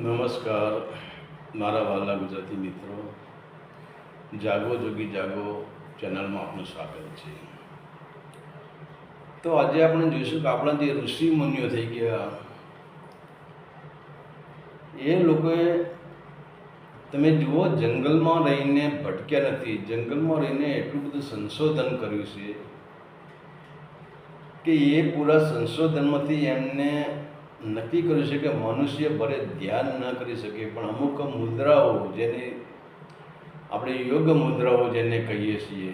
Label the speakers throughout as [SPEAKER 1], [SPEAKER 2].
[SPEAKER 1] નમસ્કાર મારા વાલા ગુજરાતી મિત્રો, જાગો જોગી જાગો ચેનલમાં આપનું સ્વાગત છે. તો આજે આપણે જોઈશું કે આપણા જે ઋષિ મુનિઓ થઈ ગયા એ લોકોએ, તમે જુઓ, જંગલમાં રહીને ભટક્યા નથી. જંગલમાં રહીને એટલું બધું સંશોધન કર્યું છે કે એ પૂરા સંશોધનમાંથી એમને નક્કી કર્યું છે કે મનુષ્ય ભલે ધ્યાન ન કરી શકે પણ અમુક મુદ્રાઓ, જેને આપણે યોગ મુદ્રાઓ જેને કહીએ છીએ,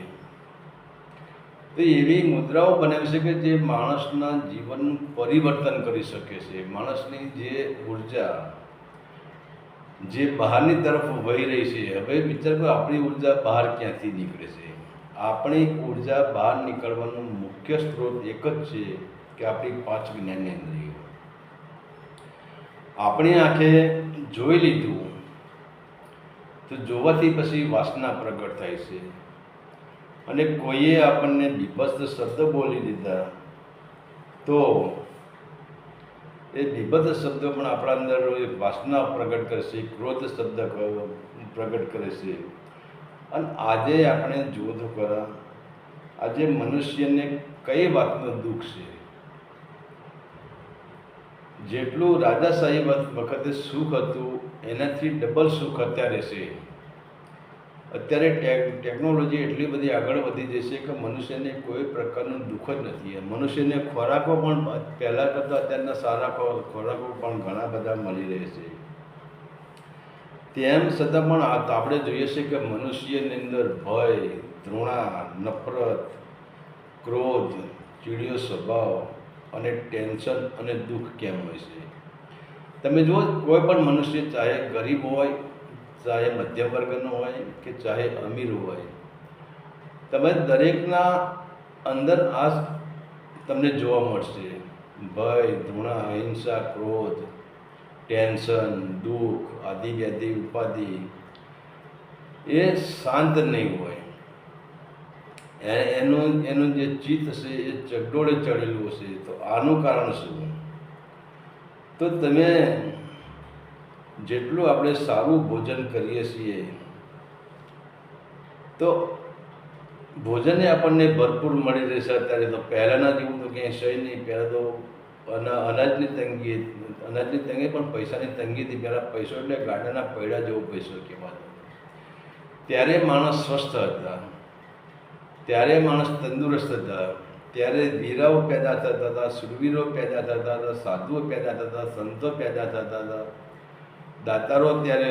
[SPEAKER 1] તો એવી મુદ્રાઓ બનાવી છે કે જે માણસના જીવનનું પરિવર્તન કરી શકે છે. માણસની જે ઉર્જા જે બહારની તરફ વહી રહી છે, હવે વિચાર કરો આપણી ઉર્જા બહાર ક્યાંથી નીકળે છે. આપણી ઉર્જા બહાર નીકળવાનો મુખ્ય સ્ત્રોત એક જ છે કે આપણી 5 જ્ઞાનેન્દ્રિયો. આપણી આંખે જોઈ લીધું તો જોવાથી પછી વાસના પ્રગટ થાય છે, અને કોઈએ આપણને બીભત્સ શબ્દ બોલી દીધા તો એ બીભત્સ શબ્દ પણ આપણા અંદર વાસના પ્રગટ કરે છે, ક્રોધ શબ્દ પ્રગટ કરે છે. અને આજે આપણે જુઓ તો ખરા, આજે મનુષ્યને કઈ વાતનું દુઃખ છે. જેટલું રાજાશાહી વખતે સુખ હતું એનાથી ડબલ સુખ અત્યારે છે. અત્યારે ટેકનોલોજી એટલી બધી આગળ વધી જશે કે મનુષ્યને કોઈ પ્રકારનું દુઃખ જ નથી. મનુષ્યને ખોરાકો પણ પહેલાં કરતાં અત્યારના સારા ખોરાકો પણ ઘણા બધા મળી રહે છે. તેમ છતાં પણ આપણે જોઈએ છે કે મનુષ્યની અંદર ભય, ધૃણા, નફરત, ક્રોધ, ચીડિયો સ્વભાવ અને ટેન્શન અને દુઃખ કેમ હોય છે. તમે જુઓ, કોઈ પણ મનુષ્ય, ચાહે ગરીબ હોય, ચાહે મધ્યમ વર્ગનો હોય કે ચાહે અમીર હોય, તમે દરેકના અંદર આ તમને જોવા મળશે. ભય, ધૃણા, હિંસા, ક્રોધ, ટેન્શન, દુઃખ, આદિ વ્યાધિ, ઉપાધિ એ શાંત નહીં હોય. એનું જે ચિત્ત છે એ ચગડોળે ચડેલું હશે. તો આનું કારણ શું? તો તમે જેટલું આપણે સારું ભોજન કરીએ છીએ તો ભોજન આપણને ભરપૂર મળી રહેશે. અત્યારે તો પહેલાંના જેવું તો ક્યાંય છે નહીં. પહેલાં તો અનાજની તંગી પણ પૈસાની તંગી હતી. પહેલાં પૈસો એટલે ગાડાના પૈડા જેવો પૈસો કહેવાતો. ત્યારે માણસ સ્વસ્થ હતા, ત્યારે માણસ તંદુરસ્ત હતા, ત્યારે વીરાઓ પેદા થતા હતા, સુરવીરો પેદા થતા હતા, સાધુઓ પેદા થતા હતા, સંતો પેદા થતા હતા, દાતારો ત્યારે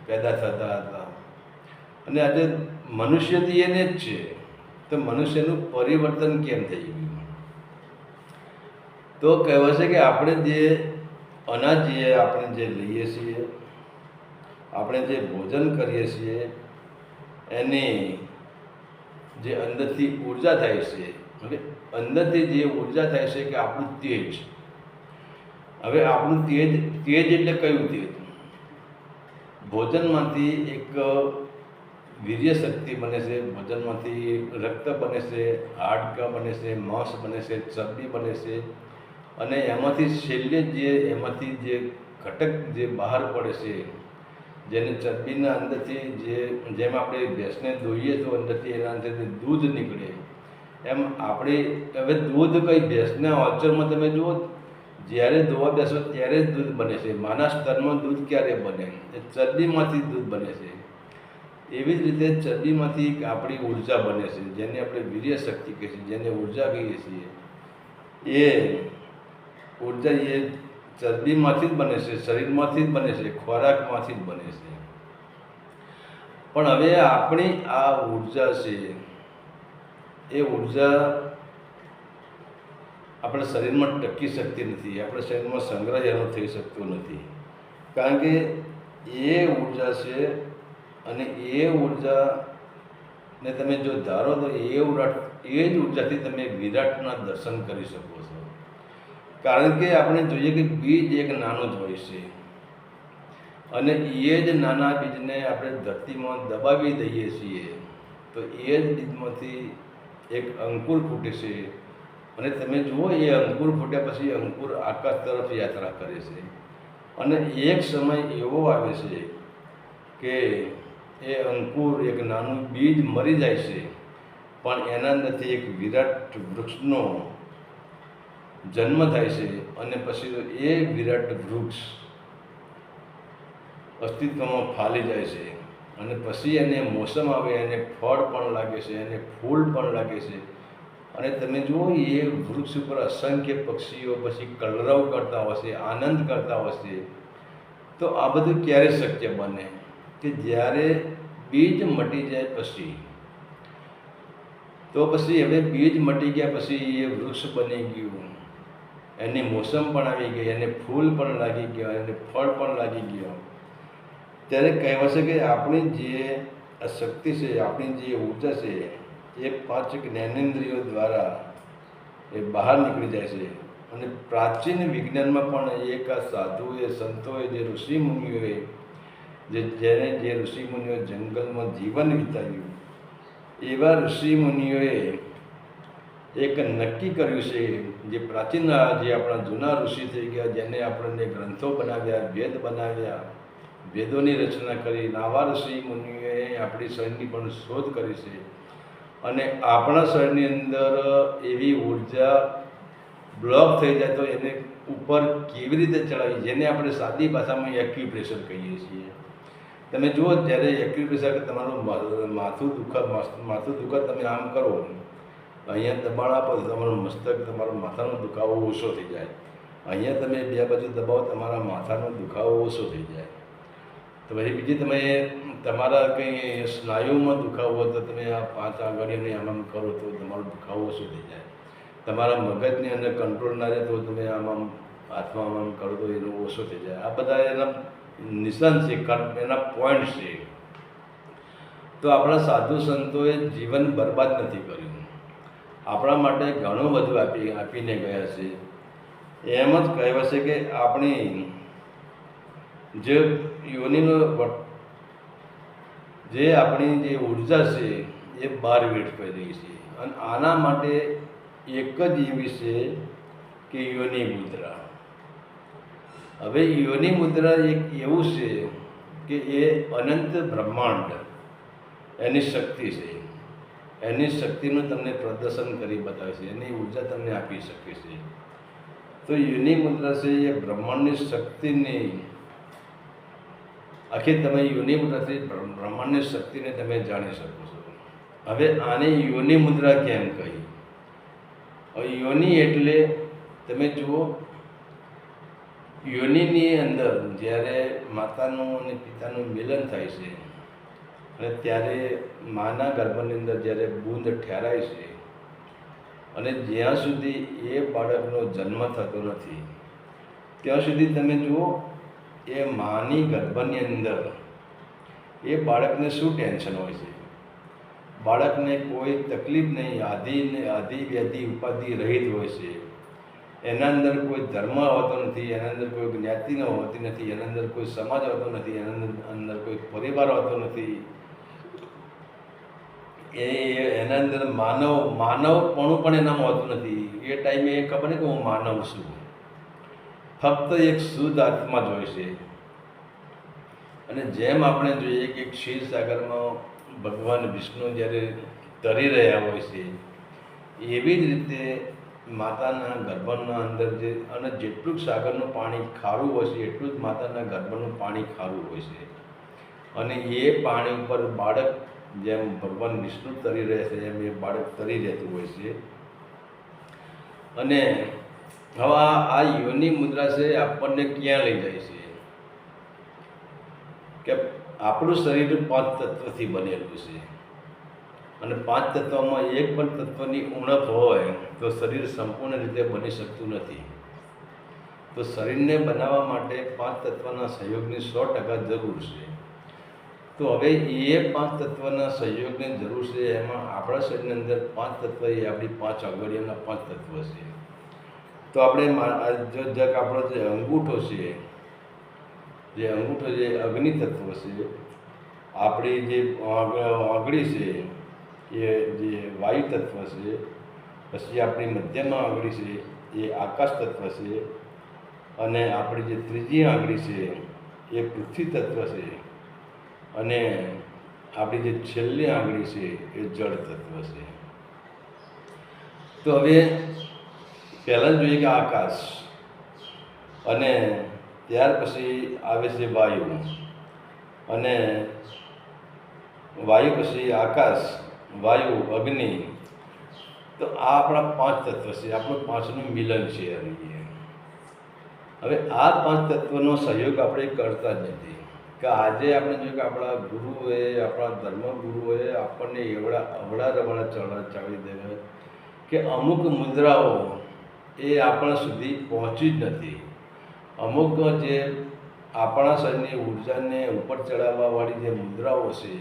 [SPEAKER 1] પેદા થતા હતા. અને આજે મનુષ્યથી એને જ છે. તો મનુષ્યનું પરિવર્તન કેમ થઈ ગયું? તો કહેવાય છે કે આપણે જે અનાજ આપણે જે લઈએ છીએ, આપણે જે ભોજન કરીએ છીએ, એની જે અંદરથી ઉર્જા થાય છે, હવે અંદરથી જે ઉર્જા થાય છે કે આપણું તેજ. હવે આપણું તેજ એટલે કયું તેજ? ભોજનમાંથી એક વીર્ય શક્તિ બને છે, ભોજનમાંથી રક્ત બને છે, હાડકાં બને છે, માંસ બને છે, ચરબી બને છે, અને એમાંથી છેલ્લે એમાંથી જે ઘટક જે બહાર પડે છે, જેને ચરબીના અંદરથી જેમ આપણે ભેંસને દોઈએ તો અંદરથી એના અંદરથી દૂધ નીકળે, એમ આપણે હવે દૂધ કઈ ભેંસના ઓચરમાં તમે જુઓ, જ્યારે દોવા બેસો ત્યારે જ દૂધ બને છે. માના સ્તરમાં દૂધ ક્યારે બને? એ ચરબીમાંથી દૂધ બને છે. એવી જ રીતે ચરબીમાંથી આપણી ઉર્જા બને છે, જેને આપણે વીર્ય શક્તિ કહીએ છીએ, જેને ઉર્જા કહીએ છીએ. એ ઉર્જા એ ચરબીમાંથી જ બને છે, શરીરમાંથી જ બને છે, ખોરાકમાંથી જ બને છે. પણ હવે આપણી આ ઉર્જા છે, એ ઉર્જા આપણા શરીરમાં ટકી શકતી નથી. આપણા શરીરમાં સંગ્રહ એનો થઈ શકતો નથી. કારણ કે એ ઉર્જા છે, અને એ ઉર્જાને તમે જો ધારો તો એ જ ઉર્જાથી તમે વિરાટના દર્શન કરી શકો છો. કારણ કે આપણે જોઈએ કે બીજ એક નાનું જ હોય છે, અને એ જ નાના બીજને આપણે ધરતીમાં દબાવી દઈએ છીએ તો એ જ બીજમાંથી એક અંકુર ફૂટે છે. અને તમે જુઓ, એ અંકુર ફૂટ્યા પછી અંકુર આકાશ તરફ યાત્રા કરે છે. અને એક સમય એવો આવે છે કે એ અંકુર, એક નાનું બીજ મરી જાય છે, પણ એના અંદરથી એક વિરાટ વૃક્ષનો જન્મ થાય છે. અને પછી એ વિરાટ વૃક્ષ અસ્તિત્વમાં ફાલી જાય છે. અને પછી એને મોસમ આવે, એને ફળ પણ લાગે છે, એને ફૂલ પણ લાગે છે. અને તમે જુઓ, એ વૃક્ષ ઉપર અસંખ્ય પક્ષીઓ પછી કલરવ કરતા હશે, આનંદ કરતા હશે. તો આ બધું ક્યારે શક્ય બને? કે જ્યારે બીજ મટી જાય પછી. તો પછી હવે બીજ મટી ગયા પછી એ વૃક્ષ બની ગયું, એની મોસમ પણ આવી ગઈ, એને ફૂલ પણ લાગી ગયા, એને ફળ પણ લાગી ગયો. ત્યારે કહેવાશે કે આપણી જે આ શક્તિ છે, આપણી જે ઊર્જા છે, એ 5 જ્ઞાનેન્દ્રિયો દ્વારા એ બહાર નીકળી જાય છે. અને પ્રાચીન વિજ્ઞાનમાં પણ એક આ સાધુએ, સંતોએ, જે ઋષિમુનિઓએ, જે ઋષિમુનિઓ જંગલમાં જીવન વિતાવ્યું, એવા ઋષિમુનિઓએ એક નક્કી કર્યું છે. જે પ્રાચીન, જે આપણા જૂના ઋષિ થઈ ગયા, જેને આપણને ગ્રંથો બનાવ્યા, વેદ બનાવ્યા, વેદોની રચના કરી, આવા ઋષિમુનિઓએ આપણી શરીરની પણ શોધ કરી છે. અને આપણા શરીરની અંદર એવી ઉર્જા બ્લોક થઈ જાય તો એને ઉપર કેવી રીતે ચડાવી, જેને આપણે સાદી ભાષામાં એક્યુપ્રેશર કહીએ છીએ. તમે જુઓ, જ્યારે એક્યુપ્રેશર તમારું માથું દુખે, તમે આમ કરો, અહીંયા દબાણ આપો તો તમારું મસ્તક, તમારો માથાનો દુખાવો ઓછો થઈ જાય. અહીંયા તમે 2 બાજુ દબાવો, તમારા માથાનો દુખાવો ઓછો થઈ જાય. તો પછી બીજી તમે તમારા કંઈ સ્નાયુમાં દુખાવો હોય તો તમે આ 5 આંગળીઓને આમ કરો તો તમારો દુખાવો ઓછો થઈ જાય. તમારા મગજની અંદર કંટ્રોલ ના રહે તો તમે આમ હાથમાં આમ કરો તો એનો ઓછો થઈ જાય. આ બધા એના નિશાન છે, એના પોઈન્ટ છે. તો આપણા સાધુ સંતોએ જીવન બરબાદ નથી કર્યું, આપણા માટે ઘણું બધું આપીને ગયા છે. એમ જ કહેવાશે કે આપણી જે યોનિનો જે આપણી જે ઉર્જા છે એ બહાર વેઠવાઈ રહી છે. અને આના માટે એક જ એવી છે કે યોનિ મુદ્રા. હવે યોનિ મુદ્રા એક એવું છે કે એ અનંત બ્રહ્માંડ, એની શક્તિ છે. એની શક્તિનું તમને પ્રદર્શન કરી બતાવે છે, એની ઉર્જા તમને આપી શકે છે. તો યોનિ મુદ્રા છે એ બ્રહ્માંડની શક્તિની આખી, તમે યોનિ મુદ્રાથી બ્રહ્માંડની શક્તિને તમે જાણી શકો છો. હવે આને યોનિ મુદ્રા કેમ કહી? યોનિ એટલે તમે જુઓ, યોનિની અંદર જ્યારે માતાનું અને પિતાનું મિલન થાય છે, અને ત્યારે માના ગર્ભની અંદર જ્યારે બૂંદ ઠેરાય છે, અને જ્યાં સુધી એ બાળકનો જન્મ થતો નથી ત્યાં સુધી તમે જુઓ, એ માની ગર્ભની અંદર એ બાળકને શું ટેન્શન હોય છે? બાળકને કોઈ તકલીફ નહીં, આદિ વ્યાધિ ઉપાધિ રહિત હોય છે. એના અંદર કોઈ ધર્મ હોતો નથી, એના અંદર કોઈ જ્ઞાતિ હોતી નથી, એના અંદર કોઈ સમાજ હોતો નથી, એના અંદર કોઈ પરિવાર હોતો નથી. એના અંદર માનવપણું પણ એનામાં હોતું નથી. એ ટાઈમે એ ખબર નહીં કે હું માનવ છું. ફક્ત એક શુદ્ધ આત્મા જ હોય છે. અને જેમ આપણે જોઈએ કે ક્ષીરસાગરમાં ભગવાન વિષ્ણુ જ્યારે તરી રહ્યા હોય છે, એવી જ રીતે માતાના ગર્ભના અંદર અને જેટલું સાગરનું પાણી ખારું હોય છે, એટલું જ માતાના ગર્ભનું પાણી ખારું હોય છે. અને એ પાણી ઉપર બાળક, જેમ ભગવાન વિષ્ણુ તરી રહે છે, એમ એ બાળક તરી રહેતું હોય છે. અને હવે આ યોનિ મુદ્રા છે આપણને ક્યાં લઈ જાય છે? કે આપણું શરીર 5 તત્વથી બનેલું છે, અને 5 તત્વમાં એક પણ તત્વની ઉણપ હોય તો શરીર સંપૂર્ણ રીતે બની શકતું નથી. તો શરીરને બનાવવા માટે 5 તત્વના સહયોગની 100% જરૂર છે. તો હવે એ 5 તત્વના સહયોગની જરૂર છે. એમાં આપણા શરીરની અંદર 5 તત્વ એ આપણી 5 આંગળીઓના 5 તત્વ છે. તો આપણે આપણો જે અંગૂઠો છે, જે અગ્નિ તત્વ છે, આપણી જે આંગળી છે એ જે વાયુ તત્વ છે, પછી આપણી મધ્યમાં આંગળી છે એ આકાશ તત્વ છે, અને આપણી જે ત્રીજી આંગળી છે એ પૃથ્વી તત્વ છે, અને આપણી જે છેલ્લી આંગળી છે એ જળ તત્વ છે. તો હવે પહેલાં જોઈએ કે આકાશ, અને ત્યાર પછી આવે છે વાયુ, અને વાયુ પછી આકાશ, વાયુ, અગ્નિ. તો આ આપણા 5 તત્વ છે, આપણું 5નું મિલન છે. હવે આ 5 તત્વનો સહયોગ આપણે કરતા જ નથી. કે આજે આપણે જોઈએ કે આપણા ગુરુઓએ, આપણા ધર્મગુરુઓએ આપણને અવળા રવળા ચડાવી દેવા કે અમુક મુદ્રાઓ એ આપણા સુધી પહોંચી જ નથી. અમુક જે આપણા શરીરની ઉર્જાને ઉપર ચડાવવાવાળી જે મુદ્રાઓ છે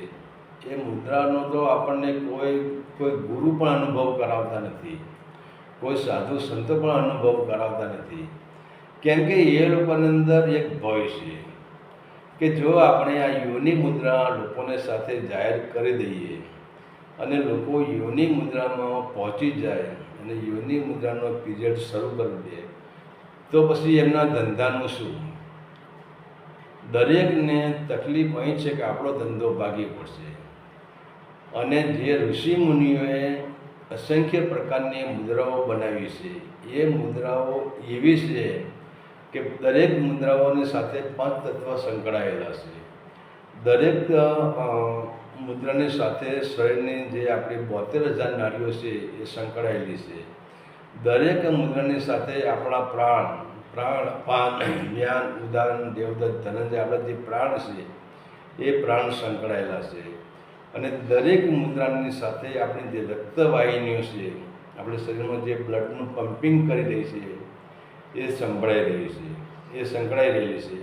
[SPEAKER 1] એ મુદ્રાનો તો આપણને કોઈ ગુરુ પણ અનુભવ કરાવતા નથી, કોઈ સાધુ સંતો પણ અનુભવ કરાવતા નથી. કેમ કે એ લોકોની અંદર એક ભય છે કે જો આપણે આ યોની મુદ્રા લોકોને સાથે જાહેર કરી દઈએ અને લોકો યોની મુદ્રામાં પહોંચી જાય અને યોની મુદ્રાનો પીરિયડ શરૂ કરી દે, તો પછી એમના ધંધાનું શું? દરેકને તકલીફ અહીં છે કે આપણો ધંધો ભાગી પડશે. અને જે ઋષિ મુનિઓએ અસંખ્ય પ્રકારની મુદ્રાઓ બનાવી છે, એ મુદ્રાઓ એવી છે કે દરેક મુદ્રાઓની સાથે 5 તત્વ સંકળાયેલા છે. દરેક મુદ્રાની સાથે શરીરની જે આપણી 72,000 નાડીઓ છે એ સંકળાયેલી છે. દરેક મુદ્રાની સાથે આપણા પ્રાણ, પાન, જ્ઞાન, ઉદાન, દેવદત્ત, ધનંજય, આપણા જે પ્રાણ છે એ પ્રાણ સંકળાયેલા છે. અને દરેક મુદ્રાની સાથે આપણી જે રક્તવાહિનીઓ છે, આપણે શરીરમાં જે બ્લડનું પમ્પિંગ કરી રહી છે એ સંભળાઈ રહી છે, એ સંકળાઈ રહેલી છે.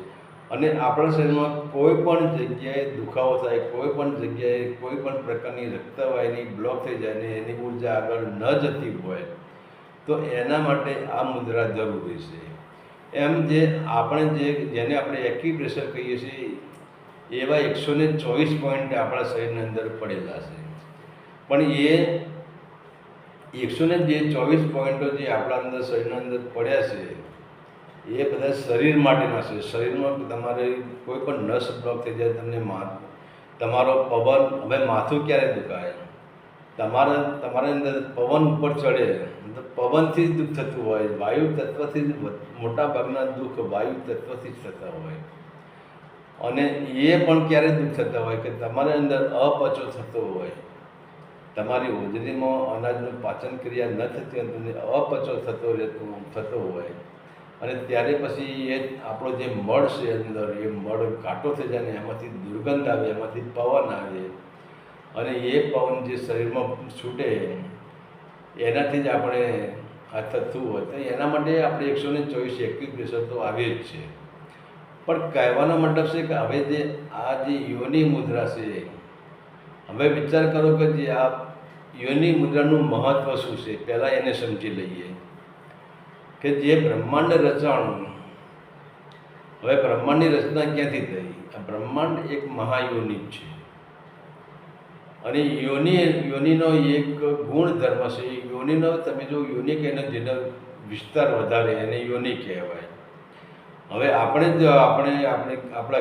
[SPEAKER 1] અને આપણા શરીરમાં કોઈ પણ જગ્યાએ દુખાવો થાય, કોઈ પણ જગ્યાએ કોઈ પણ પ્રકારની રક્તવાહિની બ્લોક થઈ જાય ને એની ઉર્જા આગળ ન જતી હોય, તો એના માટે આ મુદ્રા જરૂરી છે. એમ જેને આપણે એક્યુપ્રેશર કહીએ છીએ, એવા 124 પોઈન્ટ આપણા શરીરની અંદર પડેલા છે. પણ એ 124 પોઈન્ટો જે આપણા અંદર શરીરના અંદર પડ્યા છે એ બધા શરીર માટેના છે. શરીરમાં તમારે કોઈ પણ નસ બ્લોક થઈ જાય, તમને તમારો પવન, હવે માથું ક્યારે દુખાય? તમારી અંદર પવન ઉપર ચડે તો પવનથી જ દુઃખ થતું હોય. વાયુ તત્વથી જ મોટા ભાગના દુઃખ વાયુ તત્વથી જ થતા હોય. અને એ પણ ક્યારે દુઃખ થતા હોય કે તમારી અંદર અપચો થતો હોય, તમારી હોજરીમાં અનાજનું પાચન ક્રિયા ન થતી હોય, તમને અપચો થતો હોય, અને ત્યારે પછી એ આપણો જે મળ છે અંદર, એ મળ ઘાટો થઈ જાય ને એમાંથી દુર્ગંધ આવે, એમાંથી પવન આવે, અને એ પવન જે શરીરમાં છૂટે એનાથી જ આપણે આ થતું હોય. તો એના માટે આપણે 124 એક્યુપ્રેશર તો આવે જ છે. પણ કહેવાનો મતલબ છે કે હવે જે આ જે યોની મુદ્રા છે, હવે વિચાર કરો કે જે આ યોની મુદ્રાનું મહત્ત્વ શું છે, પહેલાં એને સમજી લઈએ. કે જે બ્રહ્માંડ રચાણું, હવે બ્રહ્માંડની રચના ક્યાંથી થઈ? આ બ્રહ્માંડ એક મહાયોની છે, અને યોનિનો એક ગુણધર્મ છે. યોનિનો તમે જો યોનિ કહીને જેનો વિસ્તાર વધારે એને યોનિ કહેવાય. હવે આપણા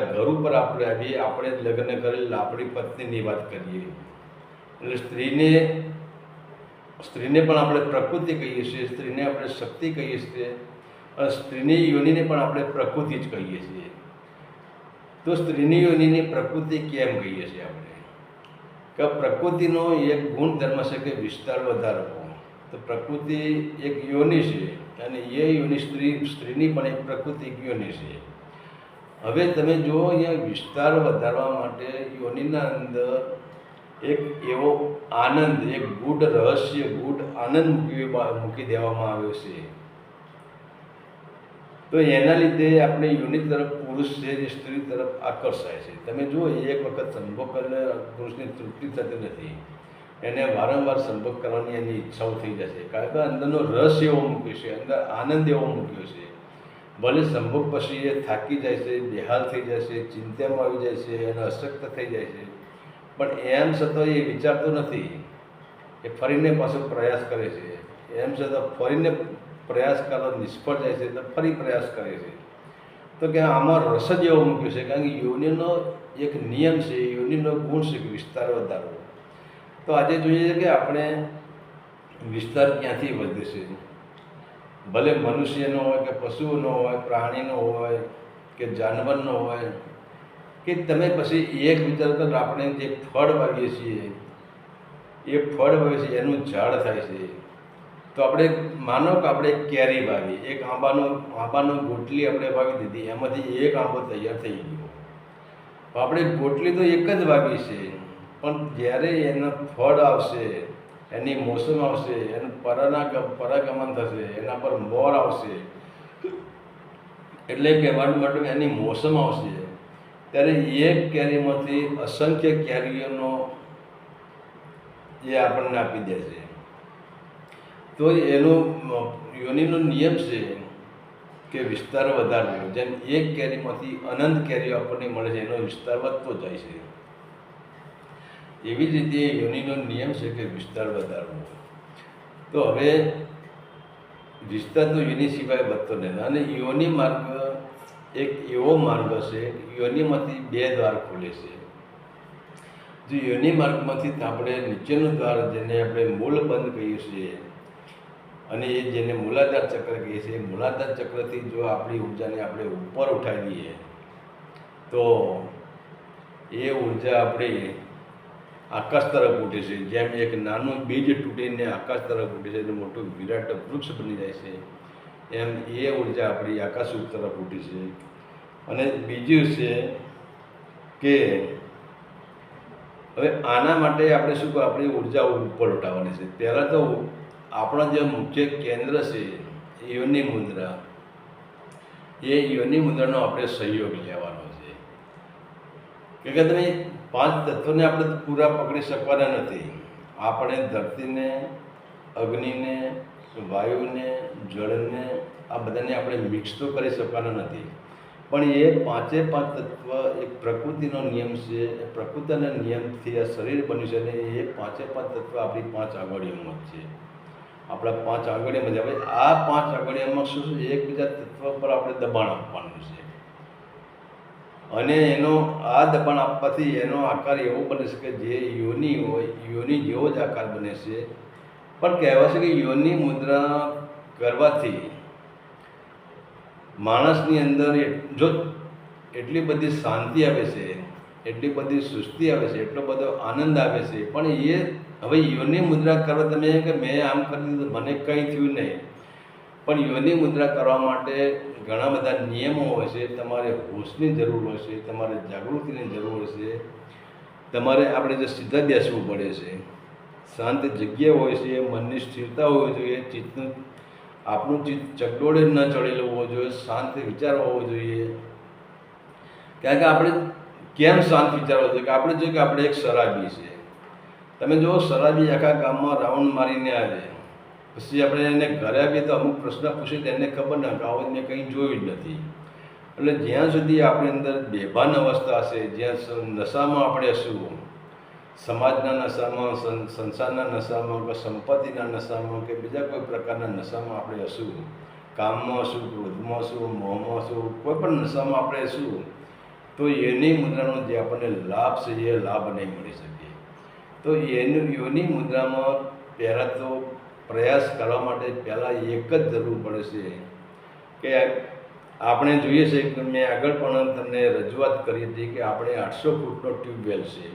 [SPEAKER 1] ઘર ઉપર આપણે આવીએ, આપણે લગ્ન કરેલા આપણી પત્નીની વાત કરીએ, એટલે સ્ત્રીને પણ આપણે પ્રકૃતિ કહીએ છીએ, સ્ત્રીને આપણે શક્તિ કહીએ છીએ, અને સ્ત્રીની યોનિને પણ આપણે પ્રકૃતિ જ કહીએ છીએ. તો સ્ત્રીની યોનિની પ્રકૃતિ કેમ કહીએ છીએ આપણે? કે પ્રકૃતિનો એક ગુણધર્મ છે કે વિસ્તાર વધારવો. તો પ્રકૃતિ એક યોનિ છે, અને એ યોનિ સ્ત્રીની પણ એક પ્રકૃતિ એક યોનિ છે. હવે તમે જુઓ, અહીંયા વિસ્તાર વધારવા માટે યોનિના અંદર એક એવો આનંદ, એક ગૂઢ રહસ્ય, ગૂઢ આનંદ મૂકી દેવામાં આવ્યો છે. તો એના લીધે આપણે યોનિ તરફ પુરુષ છે જે સ્ત્રી તરફ આકર્ષાય છે. તમે જુઓ, એક વખત સંભોગ કરીને પુરુષની તૃપ્તિ થતી નથી, એને વારંવાર સંભોગ કરવાની એની ઈચ્છાઓ થઈ જશે, કારણ કે અંદરનો રસ એવો મૂક્યો છે, અંદર આનંદ એવો મૂક્યો છે. ભલે સંભોગ પછી એ થાકી જાય છે, બેહાલ થઈ જાય છે, ચિંતામાં આવી જાય છે, એને અશક્ત થઈ જાય છે, પણ એમ છતાં એ વિચારતો નથી, એ ફરીને પાછો પ્રયાસ કરે છે. એમ છતાં ફરીને પ્રયાસ કરવા નિષ્ફળ જાય છે તો ફરી પ્રયાસ કરે છે. તો કે આમાં રસ જ એવો મૂક્યો છે, કારણ કે યોનિનો એક નિયમ છે, યોનિનો ગુણ છે કે વિસ્તાર વધારવો. તો આજે જોઈએ કે આપણે વિસ્તાર ક્યાંથી વધે છે, ભલે મનુષ્યનો હોય કે પશુઓનો હોય, પ્રાણીનો હોય કે જાનવરનો હોય, કે તમે પછી એક વિચાર કરો, આપણે જે ફળ વાવીએ છીએ એ ફળ વાવીએ છીએ એનું ઝાડ થાય છે. તો આપણે માનો કે આપણે કેરી વાવી, એક આંબાનો ગોટલી આપણે વાવી દીધી, એમાંથી એક આંબો તૈયાર થઈ ગયો. આપણે ગોટલી તો એક જ વાવી છે, પણ જ્યારે એનું ફળ આવશે, એની મોસમ આવશે, એનું પરાગમન થશે, એના પર મોર આવશે, એટલે કહેવાનું મતલબ એની મોસમ આવશે, ત્યારે એક કેરીમાંથી અસંખ્ય કેરીઓનો એ આપણને આપી દે છે. તો એનો યોનિનો નિયમ છે કે વિસ્તાર વધારવો. જેમ એક કેરીમાંથી અનંત કેરીઓ આપણને મળે છે, એનો વિસ્તાર વધતો જાય છે. એવી જ રીતે યોનિનો નિયમ છે કે વિસ્તાર વધારવો. તો હવે વિસ્તાર તો યોનિ સિવાય વધતો નથી. અને યોનિ માર્ગ એક એવો માર્ગ છે, યોનિમાંથી બે દ્વાર ખુલે છે. જો યોનિ માર્ગમાંથી આપણે નીચેનું દ્વાર, જેને આપણે મૂળબંધ કહીએ છીએ, અને એ જેને મૂલાધાર ચક્ર કહીએ છીએ, મૂલાધાર ચક્રથી જો આપણી ઉર્જાને આપણે ઉપર ઉઠાવીએ તો એ ઉર્જા આપણી આકાશ તરફ ઉઠે છે. જેમ એક નાનું બીજ તૂટીને આકાશ તરફ ઉઠે છે અને મોટું વિરાટ વૃક્ષ બની જાય છે, એમ એ ઉર્જા આપણી આકાશ તરફ ઉઠી છે. અને બીજું છે કે હવે આના માટે આપણે શું કહો, આપણી ઉર્જા ઉપર ઉઠાવવાની છે. પહેલાં તો આપણા જે મુખ્ય કેન્દ્ર છે યોનિ મુદ્રા, એ યોનિ મુદ્રાનો આપણે સહયોગ લેવાનો છે. કે તમે 5 તત્વોને આપણે પૂરા પકડી શકવાના નથી. આપણે ધરતીને, અગ્નિને, વાયુને, જળને, આ બધાને આપણે મિક્સ તો કરી શકવાના નથી. પણ એ 5 તત્વ એક પ્રકૃતિનો નિયમ છે. પ્રકૃતિના નિયમથી આ શરીર બન્યું છે, અને એ 5 તત્વ આપણી 5 આંગળીઓમાં છે. આપણા 5 આંગળીઓમાં છે. હવે આ 5 આંગળીઓમાં શું છે, એકબીજા તત્વ પર આપણે દબાણ આપવાનું છે, અને એનો આ દબાણ આપવાથી એનો આકાર એવો બને છે કે જે યોનિ હોય, યોનિ જેવો જ આકાર બને છે. પણ કહેવાય છે કે યોનિ મુદ્રા કરવાથી માણસની અંદર જો એટલી બધી શાંતિ આવે છે, એટલી બધી સુસ્તી આવે છે, એટલો બધો આનંદ આવે છે. પણ એ હવે યોનિ મુદ્રા કરવા, તમે કે મેં આમ કરી દીધું, મને કંઈ થયું નહીં, પણ યોનિ મુદ્રા કરવા માટે ઘણા બધા નિયમો હોય છે. તમારે હોશની જરૂર હોય છે, તમારે જાગૃતિની જરૂર હોય છે, તમારે આપણે જે સીધા બેસવું પડે છે, શાંત જગ્યા હોય છે, મનની સ્થિરતા હોવી જોઈએ, ચિત્તનું આપણું ચિત્ત ચકડોળે ન ચડેલું હોવું જોઈએ, શાંત વિચાર હોવો જોઈએ. કારણ કે આપણે કેમ શાંત વિચારવો જોઈએ કે આપણે જોઈએ કે આપણે એક શરાબી છે. તમે જુઓ, શરાબી આખા ગામમાં રાઉન્ડ મારીને આવે, પછી આપણે એને ઘરે આવીએ તો અમુક પ્રશ્ન પૂછીએ તો એને ખબર ના કે આવું મેં કંઈ જોયું જ નથી. એટલે જ્યાં સુધી આપણી અંદર બેભાન અવસ્થા હશે, જ્યાં નશામાં આપણે હશું, સમાજના નશામાં, સંસારના નશામાં, કે સંપત્તિના નશામાં, કે બીજા કોઈ પ્રકારના નશામાં આપણે હશું, કામમાં હશું, ક્રોધમાં હશું, મોહમાં હશું, કોઈ પણ નશામાં આપણે હશું, તો યોનિ મુદ્રાનો જે આપણને લાભ છે એ લાભ નહીં મળી શકે. તો યોનિ મુદ્રામાં પહેલાં તો પ્રયાસ કરવા માટે પહેલાં એક જ જરૂર પડે છે કે આપણે જોઈએ છે કે મેં આગળ પણ તમને રજૂઆત કરી હતી કે આપણે 800 ફૂટનો ટ્યુબવેલ છે.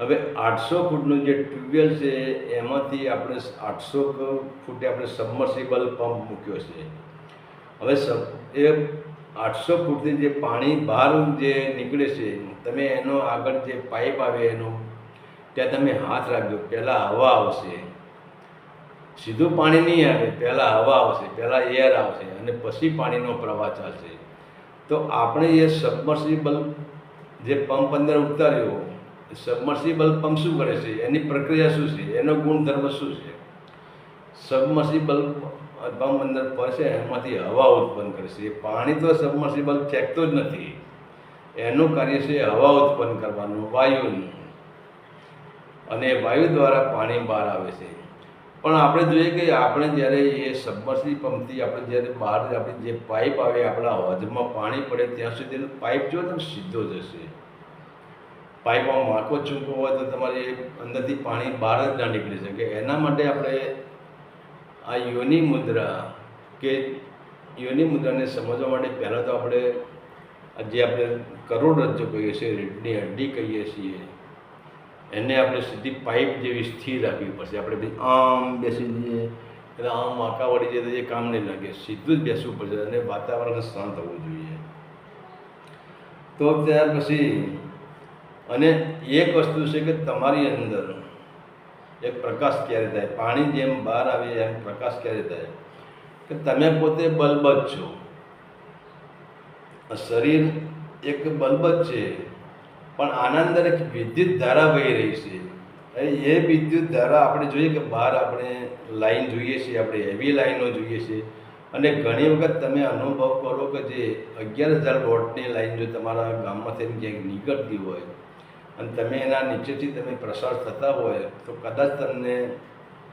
[SPEAKER 1] હવે 800 ફૂટનું જે ટ્યુબવેલ છે એમાંથી આપણે 800 ફૂટે આપણે સબમર્સિબલ પંપ મૂક્યો છે. હવે એ 800 ફૂટથી જે પાણી બહાર જે નીકળે છે, તમે એનો આગળ જે પાઇપ આવે એનો, ત્યાં તમે હાથ રાખજો. પહેલાં હવા આવશે, સીધું પાણી નહીં આવે, પહેલાં હવા આવશે, પહેલાં એર આવશે, અને પછી પાણીનો પ્રવાહ ચાલશે. તો આપણે એ સબમર્સિબલ જે પંપ અંદર ઉતાર્યો, સબમર્સિબલ પંપ શું કરે છે, એની પ્રક્રિયા શું છે, એનો ગુણધર્મ શું છે? સબમર્સિબલ પંપ અંદર પડશે, એમાંથી હવા ઉત્પન્ન કરે છે. પાણી તો સબમર્સિબલ ફેંકતો જ નથી, એનું કાર્ય છે હવા ઉત્પન્ન કરવાનું, વાયુનું, અને વાયુ દ્વારા પાણી બહાર આવે છે. પણ આપણે જોઈએ કે આપણે જ્યારે એ સબમર્સિબલ પંપથી આપણે જ્યારે બહાર આપણી જે પાઇપ આવે આપણા હદમાં પાણી પડે ત્યાં સુધી પાઇપ જો તમે સીધો જશે. પાઇપમાં માકો ચૂંટવો હોય તો તમારે અંદરથી પાણી બહાર જ ના નીકળી શકે. એના માટે આપણે આ યોની મુદ્રા કે યોની મુદ્રાને સમજવા માટે પહેલાં તો આપણે જે આપણે કરોડરજ્જુ કહીએ છીએ, રીઢની હડ્ડી કહીએ છીએ, એને આપણે સીધી પાઇપ જેવી સ્થિર રાખવી પડશે. આપણે બી આમ બેસી જઈએ એટલે આમ વાંકા વળી જઈએ તો એ કામ નહીં લાગે. સીધું જ બેસવું પડશે અને વાતાવરણ શાંત હોવું જોઈએ. તો ત્યાર પછી અને એક વસ્તુ છે કે તમારી અંદર એક પ્રકાશ ક્યારે થાય, પાણી જેમ બહાર આવે એમ પ્રકાશ ક્યારે થાય કે તમે પોતે બલ્બ જ છો. શરીર એક બલ્બ જ છે, પણ આના અંદર એક વિદ્યુત ધારા વહી રહી છે. એ વિદ્યુત ધારા આપણે જોઈએ કે બહાર આપણે લાઈન જોઈએ છીએ, આપણે હેવી લાઈનો જોઈએ છીએ, અને ઘણી વખત તમે અનુભવ કરો કે જે 11,000 વોટની લાઈન જો તમારા ગામમાંથી ક્યાંક નીકળતી હોય અને તમે એના નીચેથી તમે પ્રસાર થતા હોય તો કદાચ તમને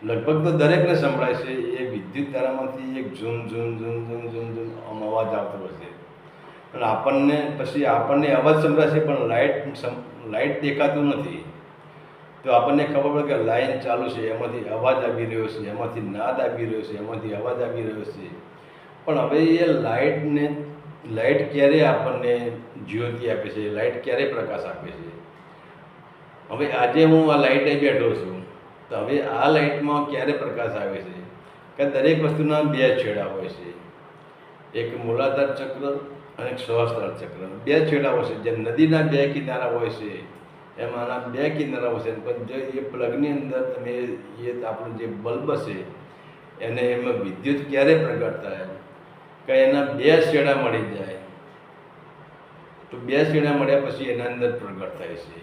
[SPEAKER 1] લગભગ તો દરેકને સંભળાય છે એ વિદ્યુત ધારામાંથી એક zoom zoom zoom zoom zoom zoom આમ અવાજ આવતો હશે. અને આપણને અવાજ સંભળાશે પણ લાઇટ દેખાતું નથી. તો આપણને ખબર પડે કે લાઈન ચાલુ છે, એમાંથી અવાજ આવી રહ્યો છે, એમાંથી નાદ આવી રહ્યો છે, એમાંથી અવાજ આવી રહ્યો છે. પણ હવે એ લાઇટ ક્યારે આપણને જ્યોતિ આપે છે, લાઇટ ક્યારે પ્રકાશ આપે છે? હવે આજે હું આ લાઇટે બેઠો છું તો હવે આ લાઇટમાં ક્યારે પ્રકાશ આવે છે કે દરેક વસ્તુના બે છેડા હોય છે, એક મૂલાધાર ચક્ર અને એક સહસ્ત્રાર ચક્ર. બે છેડા હોય છે. જેમ નદીના બે કિનારા હોય છે એમ આના બે કિનારા હોય છે. પણ જો એ પ્લગની અંદર તમે એ આપણું જે બલ્બ છે એને એમાં વિદ્યુત ક્યારે પ્રગટ થાય કે એના બે છેડા મળી જાય તો બે છેડા મળ્યા પછી એના અંદર પ્રગટ થાય છે.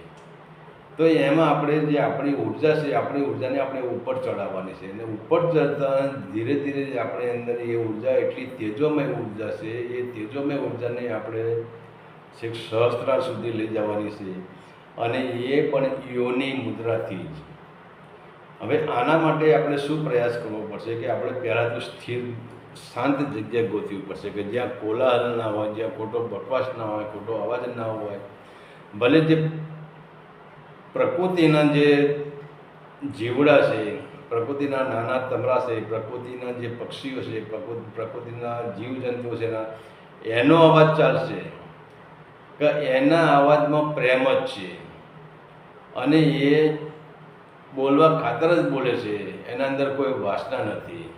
[SPEAKER 1] તો એમાં આપણે જે આપણી ઉર્જા છે, આપણી ઉર્જાને આપણે ઉપર ચડાવવાની છે. અને ઉપર ચડતા ધીરે ધીરે આપણે અંદર એ ઉર્જા એટલી તેજોમય ઉર્જા છે, એ તેજોમય ઉર્જાને આપણે છેક સહસ્ત્રાર સુધી લઈ જવાની છે. અને એ પણ યોની મુદ્રાથી જ. હવે આના માટે આપણે શું પ્રયાસ કરવો પડશે કે આપણે પહેલાં તો સ્થિર શાંત જગ્યા ગોતવી પડશે કે જ્યાં કોલાહલ ના હોય, જ્યાં ખોટો બકવાસ ના હોય, ખોટો અવાજ ના હોય. ભલે જે પ્રકૃતિના જે જીવડા છે, પ્રકૃતિના નાના તમરા છે, પ્રકૃતિના જે પક્ષીઓ છે, પ્રકૃતિના જીવજંતુઓ છે એનો અવાજ ચાલશે કે એના અવાજમાં પ્રેમ જ છે અને એ બોલવા ખાતર જ બોલે છે, એના અંદર કોઈ વાસના નથી.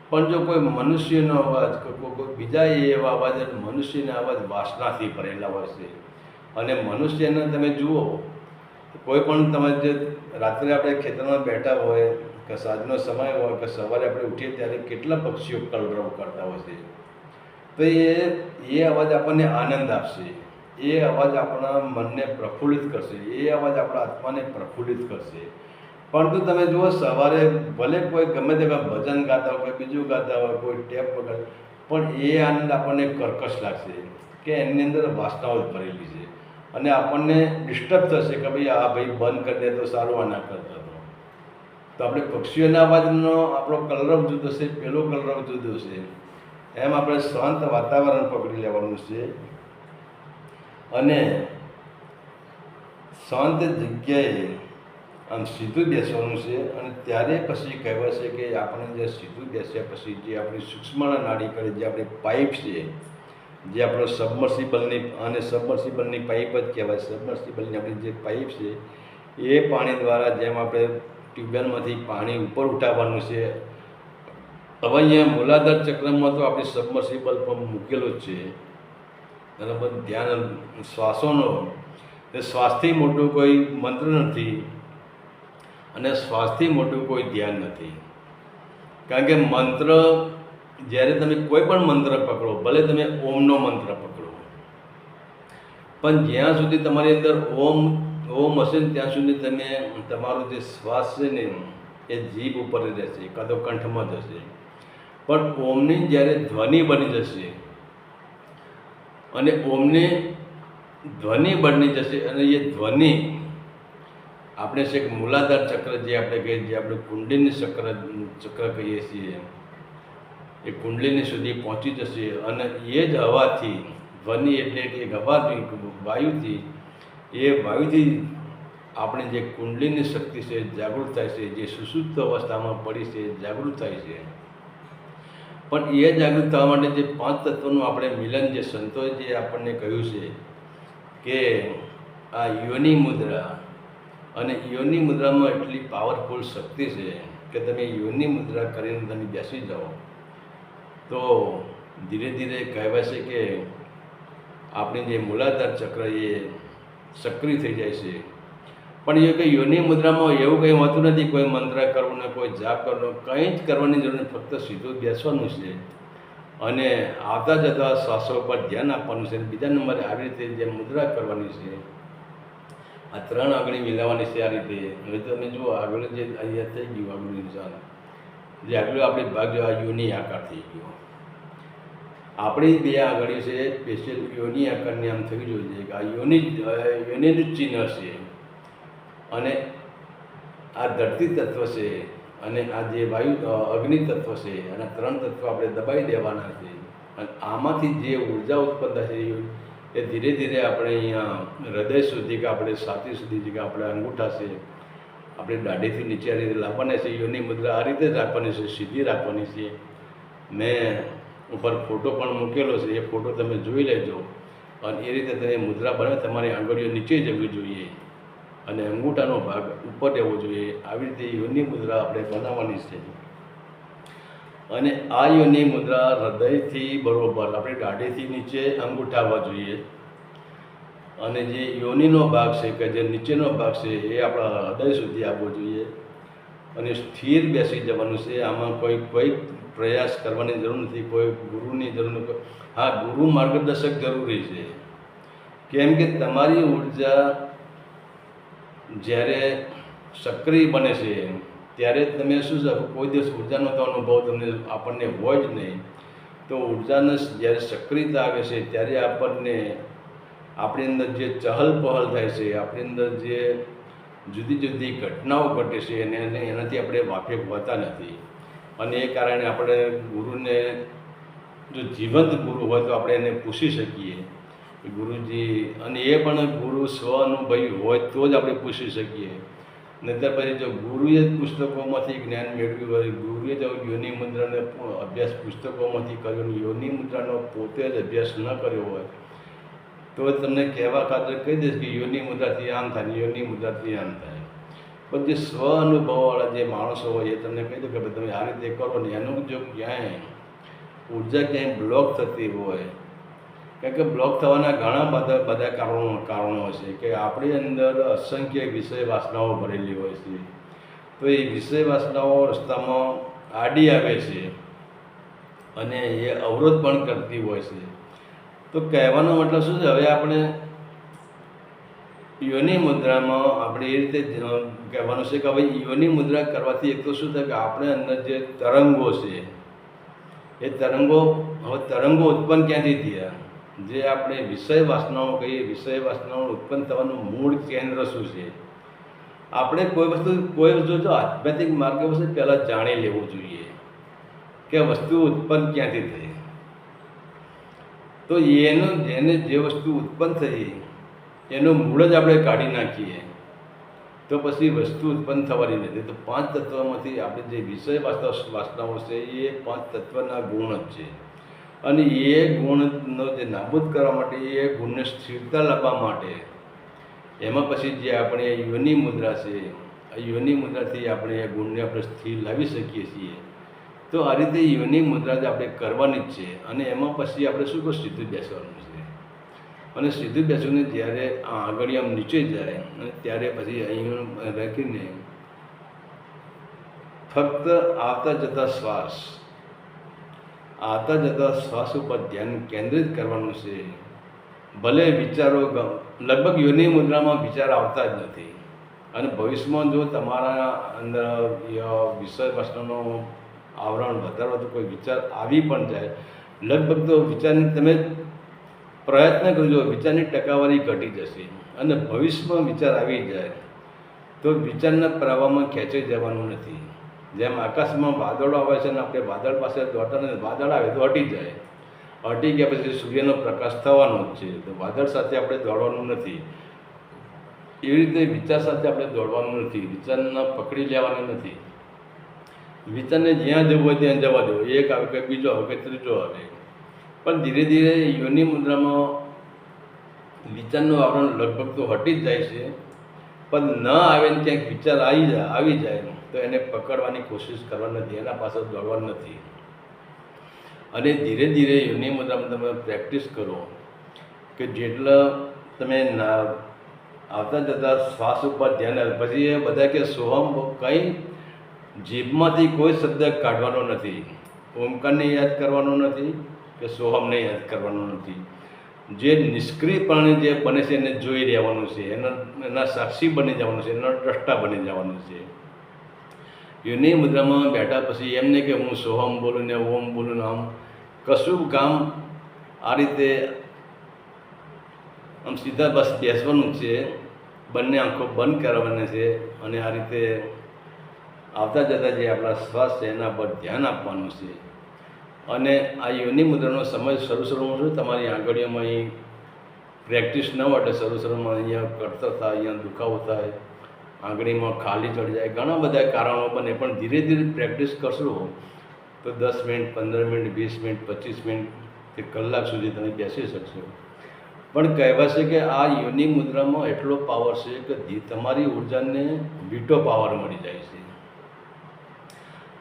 [SPEAKER 1] પણ જો કોઈ મનુષ્યનો અવાજ, કોઈ બીજા એવા અવાજ, મનુષ્યના અવાજ વાસનાથી ભરેલા હોય છે. અને મનુષ્યને તમે જુઓ, કોઈ પણ તમે જે રાત્રે આપણે ખેતરમાં બેઠા હોય કે સાંજનો સમય હોય કે સવારે આપણે ઉઠીએ ત્યારે કેટલા પક્ષીઓ કલરવ કરતા હોય છે. તો એ અવાજ આપણને આનંદ આપશે, એ અવાજ આપણા મનને પ્રફુલ્લિત કરશે, એ અવાજ આપણા આત્માને પ્રફુલ્લિત કરશે. પરંતુ તમે જુઓ સવારે ભલે કોઈ ગમે તેવા ભજન ગાતા હોય, કોઈ બીજું ગાતા હોય, કોઈ ટેપ વગર, પણ એ આનંદ આપણને કર્કશ લાગશે કે એની અંદર વાસનાઓ જ ભરેલી છે. અને આપણને ડિસ્ટર્બ થશે કે ભાઈ આ ભાઈ બંધ કરી દે તો સારું, આ ના કરતા હતો. તો આપણે પક્ષીઓના અવાજનો આપણો કલરવ જુદો છે, પેલો કલરવ જુદો છે. એમ આપણે શાંત વાતાવરણ પકડી લેવાનું છે અને શાંત જગ્યાએ આમ સીધું બેસવાનું છે. અને ત્યારે પછી કહેવાય છે કે આપણે જે સીધું બેસ્યા પછી જે આપણી સૂક્ષ્મ નાડી કરે, જે આપણી પાઇપ છે, જે આપણો સબમર્સિબલની, અને સબમર્સિબલની પાઇપ જ કહેવાય. સબમર્સિબલની આપણી જે પાઇપ છે એ પાણી દ્વારા જેમ આપણે ટ્યુબવેલમાંથી પાણી ઉપર ઉઠાવવાનું છે. હવે અહીંયા મૂલાધાર ચક્રમાં તો આપણી સબમર્સિબલ પંપ મૂકેલો જ છે, બરાબર. ધ્યાન શ્વાસોનો, એ શ્વાસથી મોટું કોઈ મંત્ર નથી અને શ્વાસથી મોટું કોઈ ધ્યાન નથી. કારણ કે મંત્ર, જ્યારે તમે કોઈ પણ મંત્ર પકડો, ભલે તમે ઓમનો મંત્ર પકડો, પણ જ્યાં સુધી તમારી અંદર ઓમ હશે ને ત્યાં સુધી તમે તમારો જે શ્વાસ છે ને એ જીભ ઉપર રહેશે, કાં તો કંઠમાં જશે. પણ ઓમની જ્યારે ધ્વનિ બની જશે અને ઓમની ધ્વનિ બની જશે અને એ ધ્વનિ આપણે છે કે મૂલાધાર ચક્ર જે આપણે કહીએ, જે આપણે કુંડલીની ચક્ર કહીએ છીએ, એ કુંડલીની સુધી પહોંચી જશે અને એ જ હવાથી, ધ્વનિ એટલે કે હવાથી, વાયુથી, એ વાયુથી આપણે જે કુંડલીની શક્તિ છે જાગૃત થાય છે, જે સુષુપ્ત અવસ્થામાં પડી છે જાગૃત થાય છે. પણ એ જાગૃત થવા માટે જે 5 તત્વોનું આપણે મિલન, જે સંતોએ જે આપણને કહ્યું છે કે આ યોનિ મુદ્રા, અને યોનિ મુદ્રામાં એટલી પાવરફુલ શક્તિ છે કે તમે યોનિ મુદ્રા કરીને તમે બેસી જાઓ તો ધીરે ધીરે કહેવાય છે કે આપણી જે મૂલાધાર ચક્ર એ સક્રિય થઈ જાય છે. પણ એ કંઈ યોનિ મુદ્રામાં એવું કંઈ હોતું નથી, કોઈ મંત્ર કરવું ને કોઈ જાપ કરવાનો, કંઈ જ કરવાની જરૂર નથી. ફક્ત સીધું બેસવાનું છે અને આવતા જતા શ્વાસો પર ધ્યાન આપવાનું છે. બીજા નંબરે આવી રીતે જે મુદ્રા કરવાની છે, આ 3 આંગળી મિલાવવાની છે આ રીતે. હવે તમે જુઓ આગળ જે અહીંયા થઈ ગયું, આગળ નિશાન જે આગળ આપણી ભાગ જો આ યોનિ આકાર થઈ ગયો. આપણી 2 આંગળીઓ છે સ્પેશિયલ યોનિ આકારની આમ થવી જોઈએ કે આ યોનિનું ચિહ્ન છે. અને આ ધરતી તત્વ છે અને આ જે અગ્નિ તત્વ છે, અને 3 તત્વ આપણે દબાઈ દેવાના છે. અને આમાંથી જે ઉર્જા ઉત્પન્ન થશે એ ધીરે ધીરે આપણે અહીંયા હૃદય સુધી કે આપણે છાતી સુધી કે આપણે અંગૂઠા છે, આપણે દાઢીથી નીચે આ રીતે લાવવાના છે. યોનિ મુદ્રા આ રીતે જ રાખવાની છે, સીધી રાખવાની છે. મેં ઉપર ફોટો પણ મૂકેલો છે, એ ફોટો તમે જોઈ લેજો. અને એ રીતે તમે મુદ્રા બને, તમારી આંગળીઓ નીચે જવી જોઈએ અને અંગૂઠાનો ભાગ ઉપર રહેવો જોઈએ. આવી રીતે યોનિ મુદ્રા આપણે બનાવવાની છે. અને આ યોનિ મુદ્રા હૃદયથી બરોબર આપણે દાઢીથી નીચે અંગૂઠા આવવા જોઈએ. અને જે યોનિનો ભાગ છે કે જે નીચેનો ભાગ છે એ આપણા હૃદય સુધી આવવો જોઈએ. અને સ્થિર બેસી જવાનું છે. આમાં કોઈ પ્રયાસ કરવાની જરૂર નથી, કોઈ ગુરુની જરૂર નથી. હા, ગુરુ માર્ગદર્શક જરૂરી છે. કેમ કે તમારી ઉર્જા જ્યારે સક્રિય બને છે ત્યારે તમે શું છે, કોઈ દિવસ ઉર્જાનો તો અનુભવ તમને આપણને હોય જ નહીં. તો ઉર્જાને જ્યારે સક્રિયતા આવે છે ત્યારે આપણને આપણી અંદર જે ચહલ પહલ થાય છે, આપણી અંદર જે જુદી જુદી ઘટનાઓ ઘટે છે એનાથી આપણે વાકેફ હોતા નથી. અને એ કારણે આપણે ગુરુને, જો જીવંત ગુરુ હોય તો આપણે એને પૂછી શકીએ કે ગુરુજી, અને એ પણ ગુરુ સ્વ-અનુભવી હોય તો જ આપણે પૂછી શકીએ. નહીંતર પછી જો ગુરુએ જ પુસ્તકોમાંથી જ્ઞાન મેળવ્યું હોય, ગુરુએ જો યોનિ મુદ્રાનો અભ્યાસ પુસ્તકોમાંથી કર્યો ને યોનિ મુદ્રાનો પોતે જ અભ્યાસ ન કર્યો હોય તો તમને કહેવા ખાતર કહી દઈશ કે યોનિ મુદ્રાથી આમ થાય, યોનિ મુદ્રાથી આમ થાય. પણ જે સ્વ અનુભવવાળા જે માણસો હોય એ તમને કહી દો કે તમે આ રીતે કરો ને. એનું જો ક્યાંય ઉર્જા ક્યાંય બ્લોક થતી હોય, કારણ કે બ્લોક થવાના ઘણા બધા કારણો છે કે આપણી અંદર અસંખ્ય વિષય વાસનાઓ ભરેલી હોય છે. તો એ વિષય વાસનાઓ રસ્તામાં આડી આવે છે અને એ અવરોધ પણ કરતી હોય છે. તો કહેવાનો મતલબ શું છે, હવે આપણે યોનિ મુદ્રામાં આપણે એ રીતે કહેવાનું છે કે હવે યોનિ મુદ્રા કરવાથી એક તો શું થાય કે આપણે અંદર જે તરંગો છે એ તરંગો ઉત્પન્ન ક્યાંથી થયા, જે આપણે વિષય વાસનાઓ કહીએ, વિષય વાસનાઓ ઉત્પન્ન થવાનું મૂળ કેન્દ્ર શું છે. આપણે કોઈ વસ્તુ જો આધ્યાત્મિક માર્ગ વસ્તુ પહેલાં જાણી લેવું જોઈએ કે વસ્તુ ઉત્પન્ન ક્યાંથી થઈ. તો જેને જે વસ્તુ ઉત્પન્ન થઈ એનું મૂળ જ આપણે કાઢી નાખીએ તો પછી વસ્તુ ઉત્પન્ન થવાની નથી. તો 5 તત્વોમાંથી આપણે જે વિષય વાસનાઓ છે એ 5 તત્વના ગુણ જ છે. અને એ ગુણનો જે નાબૂદ કરવા માટે, એ ગુણને સ્થિરતા લાવવા માટે એમાં પછી જે આપણે યોનિ મુદ્રા છે, આ યોનિ મુદ્રાથી આપણે એ ગુણને આપણે સ્થિર લાવી શકીએ છીએ. તો આ રીતે યોનિ મુદ્રા જ આપણે કરવાની જ છે. અને એમાં પછી આપણે શું કહું, સીધું બેસવાનું છે. અને સીધું બેસીને જ્યારે આ આંગળી આમ નીચે જાય અને ત્યારે પછી અહીં રાખીને ફક્ત આવતા જતા શ્વાસ ઉપર ધ્યાન કેન્દ્રિત કરવાનું છે. ભલે વિચારો લગભગ યોનિ મુદ્રામાં વિચાર આવતા જ નથી. અને ભવિષ્યમાં જો તમારા અંદર વિષય વાસનાનો આવરણ વધારો તો કોઈ વિચાર આવી પણ જાય, લગભગ તો વિચારની તમે પ્રયત્ન કરજો, વિચારની ટકાવારી ઘટી જશે. અને ભવિષ્યમાં વિચાર આવી જાય તો વિચારના પ્રવાહમાં ખેંચાઈ જવાનું નથી. જેમ આકાશમાં વાદળો આવે છે ને આપણે વાદળ પાસે દોડતા નથી, વાદળ આવે તો હટી જાય, હટી ગયા પછી સૂર્યનો પ્રકાશ થવાનો જ છે. તો વાદળ સાથે આપણે દોડવાનું નથી. એવી રીતે વિચાર સાથે આપણે દોડવાનું નથી, વિચારને પકડી લેવાના નથી. વિચારને જ્યાં જવું હોય ત્યાં જવા દેવો, એક આવે કે બીજો આવે કે ત્રીજો આવે. પણ ધીરે ધીરે યોનિ મુદ્રામાં વિચારનું આવરણ લગભગ તો હટી જ જાય છે. પણ ન આવે ને ક્યાંક વિચાર આવી જાય તો એને પકડવાની કોશિશ કરવાની નથી, એના પાછળ દોડવાનું નથી. અને ધીરે ધીરે યોનિ મુદ્રામાં તમે પ્રેક્ટિસ કરો કે જેટલા તમે આવતા જતા શ્વાસ ઉપર ધ્યાન આવે. પછી એ બધા કે સોહમ, કંઈ જીભમાંથી કોઈ શબ્દ કાઢવાનો નથી, ઓમકારને યાદ કરવાનો નથી કે સોહમને યાદ કરવાનો નથી. જે નિષ્ક્રિયપણે જે બને છે એને જોઈ રહેવાનું છે, એના સાક્ષી બની જવાનું છે, એના દ્રષ્ટા બની જવાનું છે. યોનિ મુદ્રામાં બેઠા પછી એમ નહીં કે હું સોહમ બોલું ને ઓમ બોલું ને આમ કશું કામ આ રીતે આમ સીધા બસ બેસવાનું છે, બંને આંખો બંધ કરવાની છે અને આ રીતે આવતા જતા જે આપણા શ્વાસ છે એના પર ધ્યાન આપવાનું છે. અને આ યોનિ મુદ્રાનો સમય શરૂમાં શું તમારી આંગળીઓમાં અહીં પ્રેક્ટિસ ન માટે શરૂમાં અહીંયા કડતર થાય, અહીંયા દુખાવો થાય, આંગળીમાં ખાલી ચડી જાય, ઘણા બધા કારણો બને. પણ ધીરે ધીરે પ્રેક્ટિસ કરશો તો 10 મિનિટ, 15 મિનિટ, 20 મિનિટ, 25 મિનિટ કે કલાક સુધી તમે બેસી શકશો. પણ કહેવાય છે કે આ યોનિ મુદ્રામાં એટલો પાવર છે કે તમારી ઉર્જાને વીટો પાવર મળી જાય છે.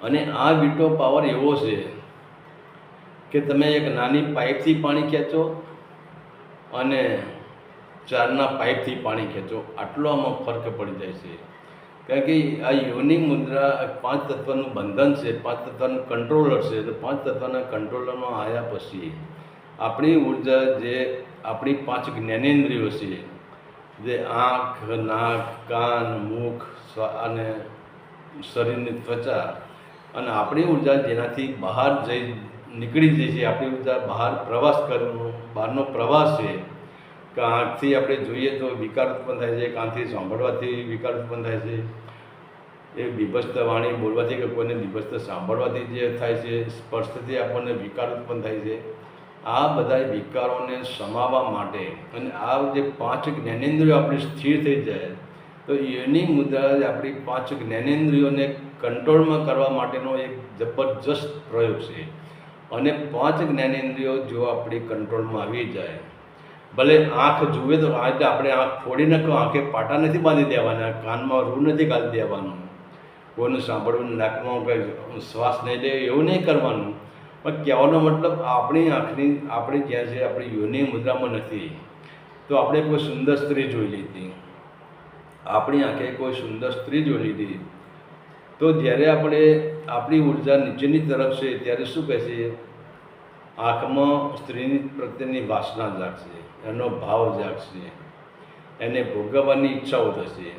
[SPEAKER 1] અને આ વીટો પાવર એવો છે કે તમે એક નાની પાઇપથી પાણી ખેંચો અને 4ના પાઇપથી પાણી ખેંચો, આટલો આમાં ફરક પડી જાય છે. કારણ કે આ યોનિ મુદ્રા 5 તત્વનું બંધન છે, 5 તત્વનું કંટ્રોલર છે. તો 5 તત્વના કંટ્રોલરમાં આવ્યા પછી આપણી ઉર્જા, જે આપણી 5 જ્ઞાનેન્દ્રિયો છે, જે આંખ, નાક, કાન, મુખ અને શરીરની ત્વચા, અને આપણી ઉર્જા જેનાથી બહાર નીકળી જાય છે, આપણી ઉર્જા બહાર પ્રવાસ કરવાનો, બહારનો પ્રવાસ છે. કે આંખથી આપણે જોઈએ તો વિકાર ઉત્પન્ન થાય છે, કાનથી સાંભળવાથી વિકાર ઉત્પન્ન થાય છે, એ બીભત્સ વાણી બોલવાથી કે કોઈને બીભત્સ સાંભળવાથી જે થાય છે, સ્પર્શથી આપણને વિકાર ઉત્પન્ન થાય છે. આ બધા વિકારોને સમાવવા માટે અને આ જે 5 જ્ઞાનેન્દ્રિયો આપણી સ્થિર થઈ જાય તો યોનિ મુદ્રા આપણી 5 જ્ઞાનેન્દ્રિયોને કંટ્રોલમાં કરવા માટેનો એક જબરજસ્ત પ્રયોગ છે. અને 5 જ્ઞાનેન્દ્રિયો જો આપણી કંટ્રોલમાં આવી જાય, ભલે આંખ જુએ તો આપણે આંખ ફોડી નાખો, આંખે પાટા નથી બાંધી દેવાના, કાનમાં રૂ નથી કાઢી દેવાનું, કોઈનું સાંભળવું, નાકમાં કંઈ શ્વાસ નહીં લે એવું નહીં કરવાનું. પણ કહેવાનો મતલબ આપણી આંખની, આપણે જ્યાં છે આપણી યોનિ મુદ્રામાં નથી. તો આપણે કોઈ સુંદર સ્ત્રી જોઈ લીધી, આપણી આંખે કોઈ સુંદર સ્ત્રી જોઈ લીધી, તો જ્યારે આપણે આપણી ઉર્જા નીચેની તરફ છે ત્યારે શું કહે છે, આંખમાં સ્ત્રીની પ્રત્યેની વાસના જાગશે, એનો ભાવ જાગશે, એને ભોગવવાની ઈચ્છાઓ થશે.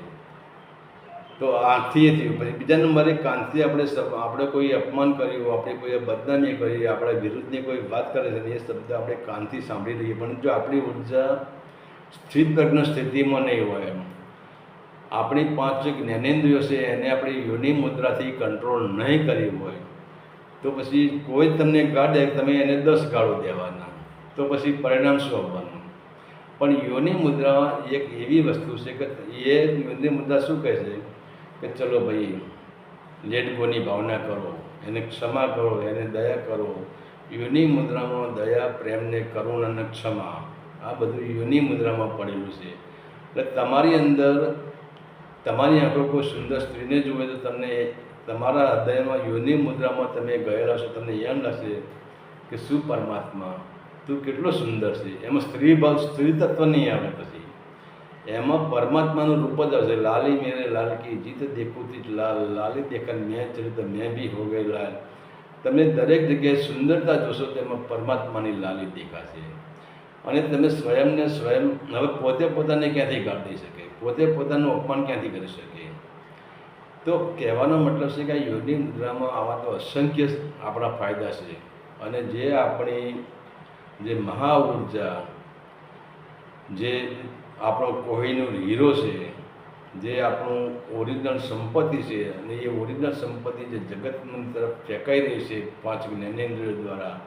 [SPEAKER 1] તો આંખથી થયું. પછી બીજા નંબરે કાનથી આપણે કોઈ અપમાન કર્યું, આપણે કોઈ બદનામી કરી, આપણા વિરુદ્ધની કોઈ વાત કરે છે એ શબ્દ આપણે કાનથી સાંભળી લઈએ. પણ જો આપણી ઉર્જા સ્થિત પ્રજ્ઞ સ્થિતિમાં નહીં હોય, આપણી 5 જ્ઞાનેન્દ્રિયો છે એને આપણી યોનિ મુદ્રાથી કંટ્રોલ નહીં કરી હોય, તો પછી કોઈ તમને ગાળે, તમે એને 10 ગાળો દેવાના, તો પછી પરિણામ શું આવવાનું? પણ યોનિ મુદ્રા એક એવી વસ્તુ છે કે એ યોનિ મુદ્રા શું કહે છે કે ચલો ભાઈ, લેટ ગોની ભાવના કરો, એને ક્ષમા કરો, એને દયા કરો. યોનિ મુદ્રામાં દયા, પ્રેમને, કરુણા અને ક્ષમા, આ બધું યોનિ મુદ્રામાં પડેલું છે. એટલે તમારી અંદર, તમારી આંખો કોઈ સુંદર સ્ત્રીને જુએ તો તમને તમારા હૃદયમાં યોનિ મુદ્રામાં તમે ગયેલા છો, તમને એમ લાગશે કે શું પરમાત્મા, તું કેટલો સુંદર છે. એમાં સ્ત્રી તત્વ નહીં આવે, પછી એમાં પરમાત્માનું રૂપ જ આવશે. લાલી મેરે લાલ કી જીત દેખુથી લાલ, લાલી દેખા મેં ચલી તો મેં બી હો ગઈ લાલ. તમે દરેક જગ્યાએ સુંદરતા જોશો તેમાં પરમાત્માની લાલી દેખાશે. અને તમે સ્વયંને સ્વયં, હવે પોતે પોતાને ક્યાંથી ગાળી શકે, પોતે પોતાનું અપમાન ક્યાંથી કરી શકે? તો કહેવાનો મતલબ છે કે આ યોનિ મુદ્રામાં આવા તો અસંખ્ય આપણા ફાયદા છે. અને જે આપણી જે મહા ઉર્જા, જે આપણો કોહિનૂર હીરો છે, જે આપણું ઓરિજિનલ સંપત્તિ છે અને એ ઓરિજિનલ સંપત્તિ જે જગતની તરફ ફેંકાઈ રહી છે 5 જ્ઞાનેન્દ્રિયો દ્વારા,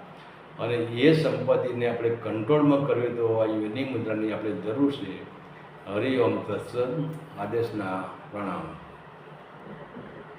[SPEAKER 1] અને એ સંપત્તિને આપણે કંટ્રોલમાં કરવી તો આ યોની મુદ્રાની આપણે જરૂર છે. હરિ ઓમ તત્સત. આદેશના પ્રણામ.